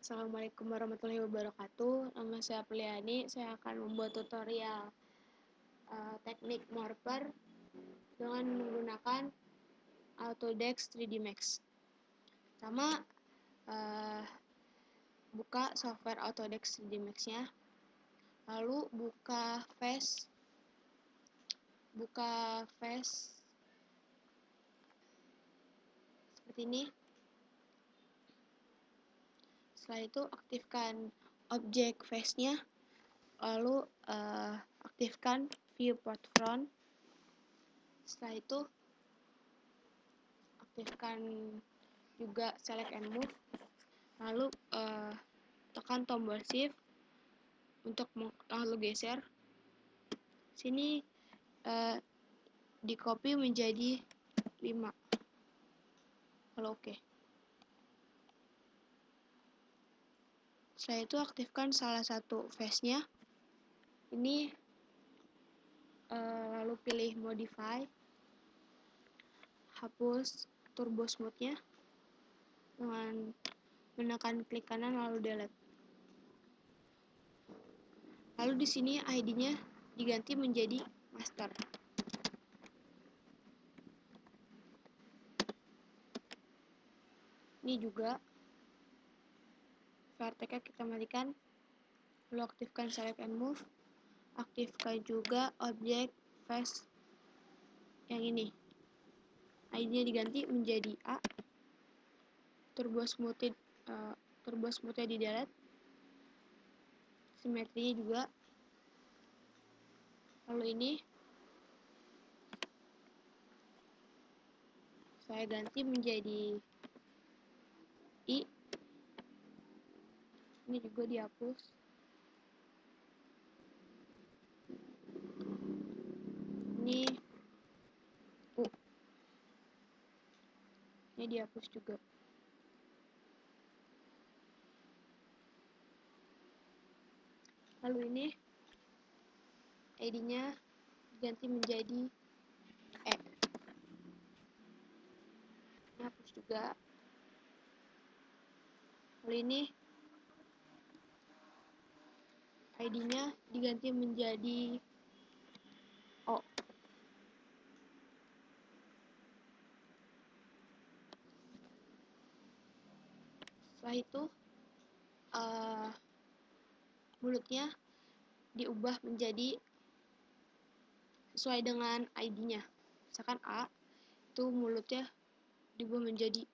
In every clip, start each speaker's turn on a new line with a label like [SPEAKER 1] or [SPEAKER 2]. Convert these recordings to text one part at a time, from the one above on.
[SPEAKER 1] Assalamualaikum warahmatullahi wabarakatuh. Nama saya Priani. Saya akan membuat tutorial teknik morpher dengan menggunakan Autodesk 3D Max. Pertama, buka software Autodesk 3D Max-nya. Lalu buka face seperti ini. Setelah itu aktifkan objek face-nya, lalu aktifkan viewport front. Setelah itu aktifkan juga select and move, lalu tekan tombol shift untuk lalu geser. Sini di copy menjadi 5. Lalu oke. Setelah itu aktifkan salah satu face-nya. Ini lalu pilih modify, hapus turbo smooth-nya dengan menekan klik kanan lalu delete. Lalu di sini ID-nya diganti menjadi master. Ini juga vertex-nya kita matikan, lalu aktifkan select and move, aktifkan juga objek face yang ini. ID-nya diganti menjadi A, turbo smooth-nya di delete, simetrinya juga. Lalu ini saya ganti menjadi I. Ini juga dihapus. Ini U. Ini dihapus juga. Lalu ini ID-nya diganti menjadi E. Ini hapus juga. Lalu ini ID-nya diganti menjadi O. Setelah itu mulutnya diubah menjadi sesuai dengan ID-nya. Misalkan A, itu mulutnya diubah menjadi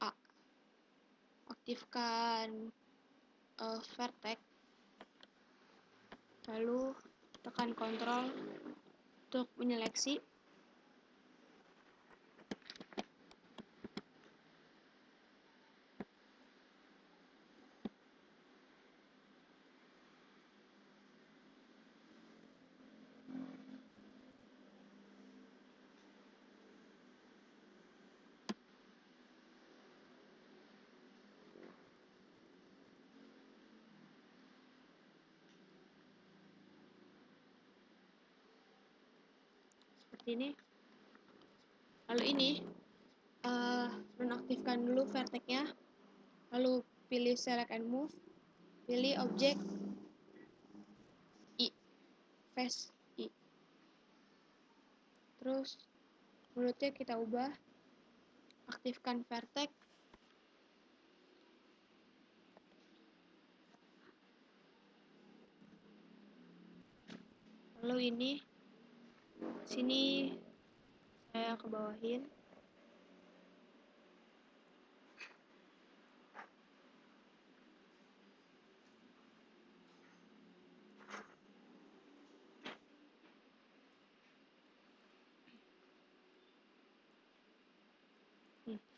[SPEAKER 1] A. Aktifkan vertex, lalu tekan Ctrl untuk menyeleksi. Seperti ini. Lalu ini menaktifkan dulu vertex-nya, lalu pilih select and move, pilih objek I, face I. Terus mulutnya kita ubah, aktifkan vertex, lalu ini sini saya ke bawahin.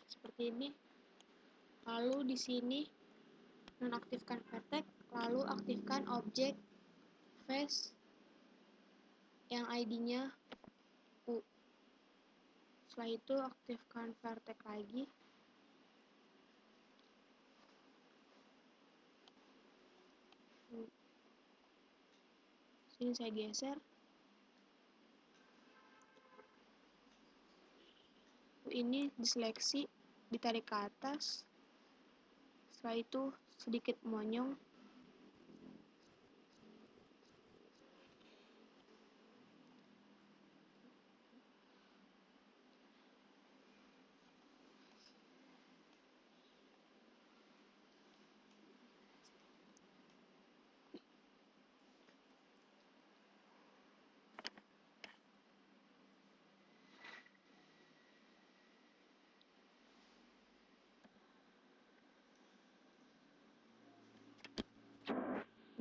[SPEAKER 1] Seperti ini. Lalu di sini nonaktifkan vertex, lalu aktifkan objek face yang ID-nya U. Setelah itu aktifkan vertex lagi. Sini saya geser. Ini diseleksi, ditarik ke atas. Setelah itu sedikit monyong.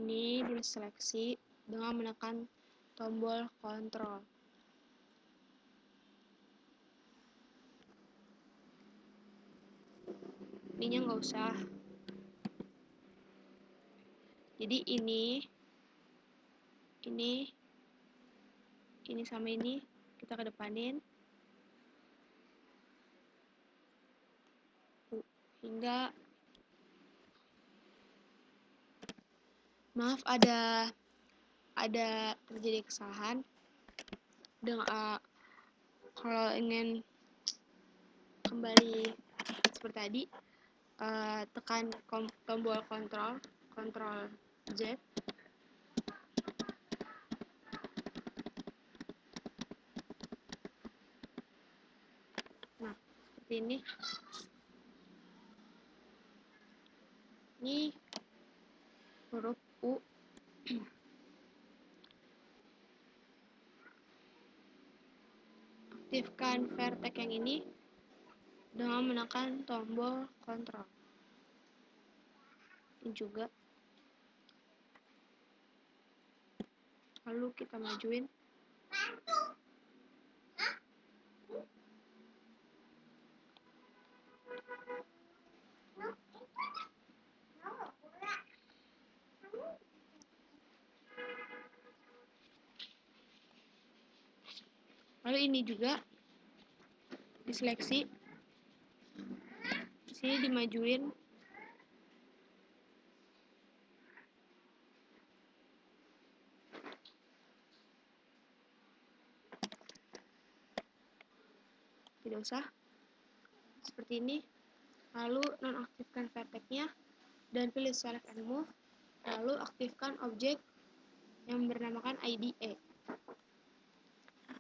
[SPEAKER 1] Ini diseleksi dengan menekan tombol kontrol. Ininya nggak usah. Jadi ini sama ini kita kedepanin hingga maaf ada terjadi kesalahan dengan kalau ingin kembali seperti tadi, tekan tombol kontrol Z. Nah, seperti ini. Ini huruf U. Aktifkan vertex yang ini dengan menekan tombol kontrol. Ini juga. Lalu kita majuin. Lalu ini juga diseleksi. Di sini dimajuin. Tidak usah. Seperti ini. Lalu nonaktifkan vertex-nya dan pilih select and move. Lalu aktifkan objek yang bernamakan IDE.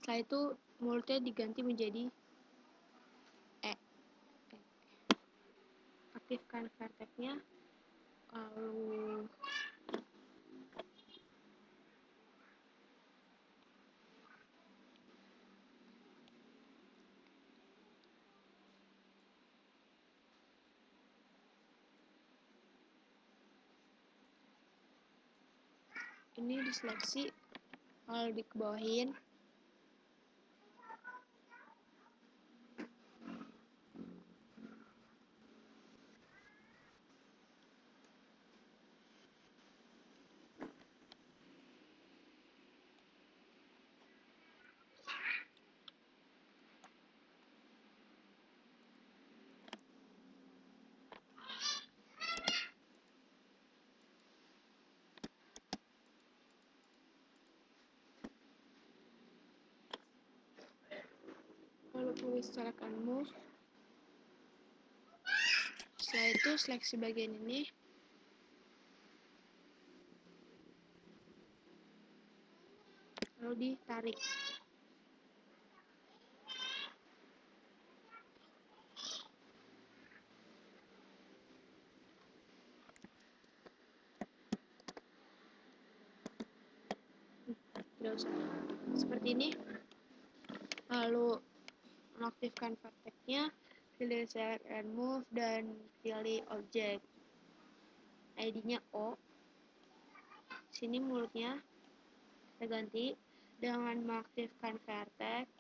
[SPEAKER 1] Setelah itu mulutnya diganti menjadi E. Aktifkan vertex-nya. Lalu ini diseleksi. Lalu dikebawahin. Lalu pilih select and move. Setelah itu seleksi bagian ini. Lalu ditarik. Tidak usah. Seperti ini. Lalu mengaktifkan vertex-nya, pilih select and move dan pilih objek. ID-nya O. Sini mulutnya kita ganti dengan mengaktifkan vertex.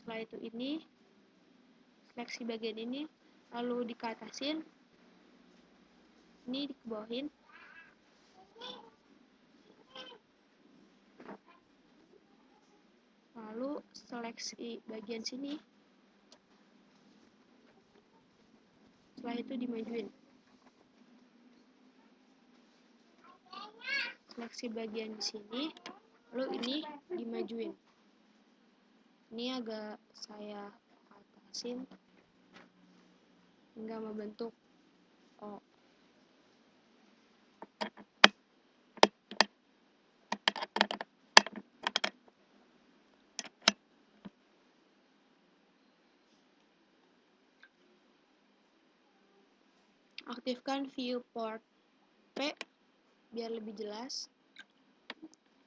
[SPEAKER 1] Setelah itu ini seleksi bagian ini, lalu dikeatasin, ini dikebawahin. Lalu seleksi bagian sini. Setelah itu dimajuin. Seleksi bagian di sini, lalu ini dimajuin. Ini agak saya atasin hingga membentuk O. aktifkan viewport P biar lebih jelas.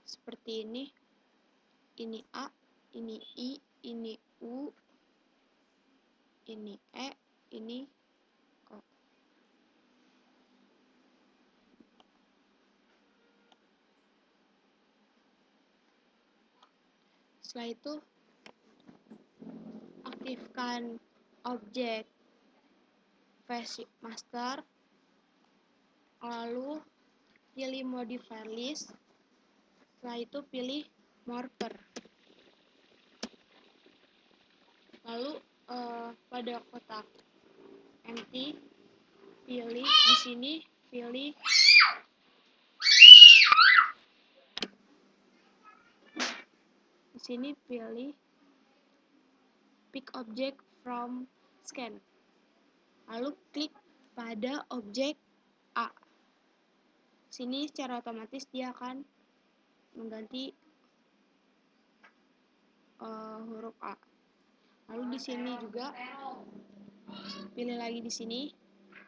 [SPEAKER 1] Seperti ini A, ini I, ini U, ini E, ini O. Setelah itu aktifkan objek face master, lalu pilih modify list. Setelah itu pilih morpher. Lalu pada kotak empty pilih di sini, pilih di sini, pilih pick object from scan. Lalu klik pada objek A. Sini secara otomatis dia akan mengganti huruf A. Lalu di sini juga pilih lagi di sini,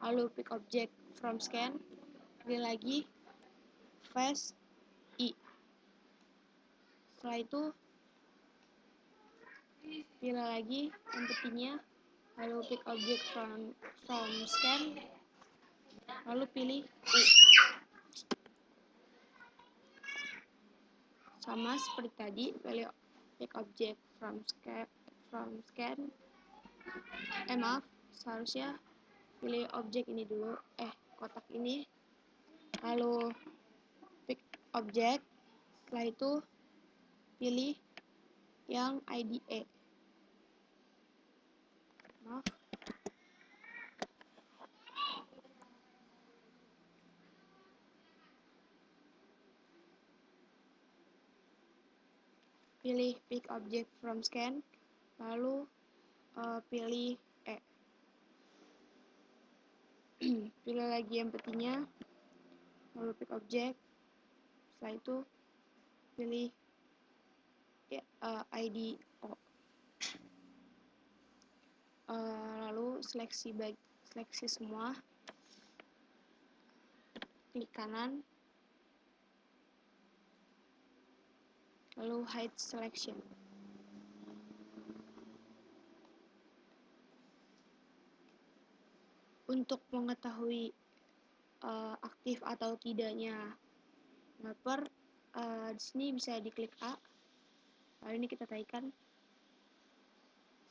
[SPEAKER 1] lalu pick object from scan, pilih lagi face I. Setelah itu pilih lagi entity-nya, lalu pick object from scan, lalu pilih U. Sama seperti tadi, pilih pick object from scan. Maaf, seharusnya pilih objek ini dulu, kotak ini, lalu pick object. Setelah itu pilih yang IDE. Maaf. Pilih pick object from scan, lalu pilih E. Pilih lagi empty-nya, lalu pick object. Setelah itu pilih ID O. Lalu seleksi semua, klik kanan, lalu hide selection. Untuk mengetahui aktif atau tidaknya helper, di sini bisa diklik A. Lalu ini kita taikan.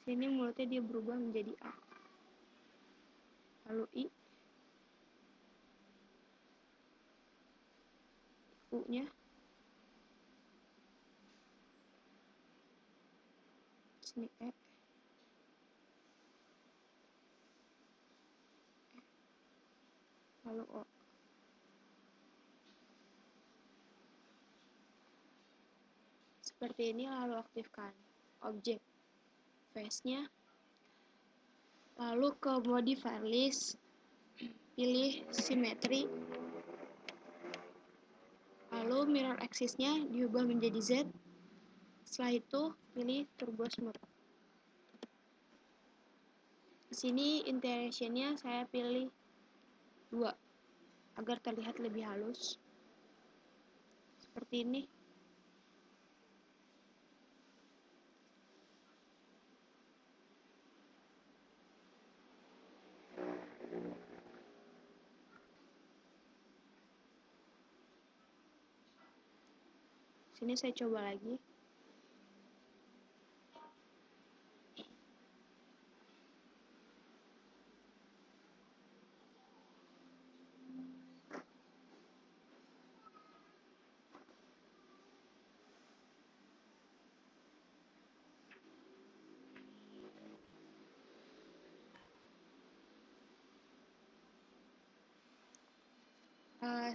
[SPEAKER 1] Sini mulutnya dia berubah menjadi A. Lalu I, U-nya, sini E, lalu O. Seperti ini, lalu aktifkan objek face-nya, lalu ke modify list, pilih symmetry, lalu mirror axis-nya diubah menjadi Z. Setelah itu pilih turbo smooth. Di sini interaction-nya saya pilih 2 agar terlihat lebih halus. Seperti ini. Sini saya coba lagi.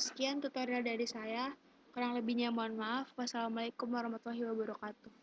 [SPEAKER 1] Sekian tutorial dari saya. Kurang lebihnya mohon maaf. Wassalamualaikum warahmatullahi wabarakatuh.